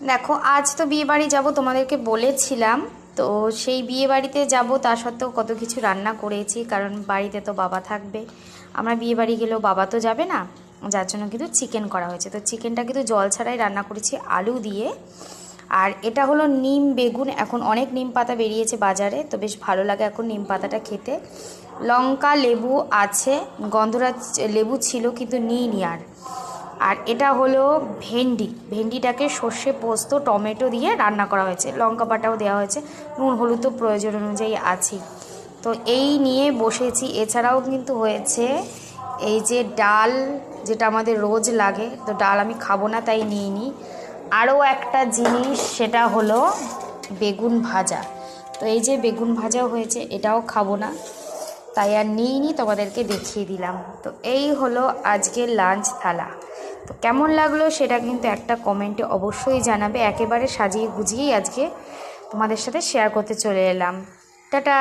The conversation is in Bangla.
দেখো আজ তো বিয়ে বাড়ি যাবো তোমাদেরকে বলেছিলাম, তো সেই বিয়ে বাড়িতে যাব তা সত্ত্বেও কত কিছু রান্না করেছি, কারণ বাড়িতে তো বাবা থাকবে। আমরা বিয়ে বাড়ি গেলেও বাবা তো যাবে না, যার জন্য কিন্তু চিকেন করা হয়েছে। তো চিকেনটা কিন্তু জল ছাড়াই রান্না করেছি আলু দিয়ে। আর এটা হলো নিম বেগুন, এখন অনেক নিম পাতা বেরিয়েছে বাজারে, তো বেশ ভালো লাগে এখন নিম পাতাটা খেতে। লঙ্কা লেবু আছে, গন্ধরাজ লেবু ছিল কিন্তু নিইনি আর। আর এটা হলো ভেন্ডি, ভেন্ডিটাকে সর্ষে পোস্ত টমেটো দিয়ে রান্না করা হয়েছে, লঙ্কা বাটাও দেওয়া হয়েছে, নুন হলুদ তো প্রয়োজন অনুযায়ী আছে। তো এই নিয়ে বসেছি। এছাড়াও কিন্তু হয়েছে এই যে ডাল, যেটা আমাদের রোজ লাগে, তো ডাল আমি খাবো না তাই নিইনি। আরও একটা জিনিস, সেটা হলো বেগুন ভাজা। তো এই যে বেগুন ভাজাও হয়েছে, এটাও খাবো না তাই আর নিইনি, তোমাদেরকে দেখিয়ে দিলাম। তো এই হলো আজকের লাঞ্চ থালা। তো কেমন লাগলো সেটা কিন্তু একটা কমেন্টে অবশ্যই জানাবে। একেবারে সাজিয়ে গুজিয়েই আজকে তোমাদের সাথে শেয়ার করতে চলে এলাম। টাটা।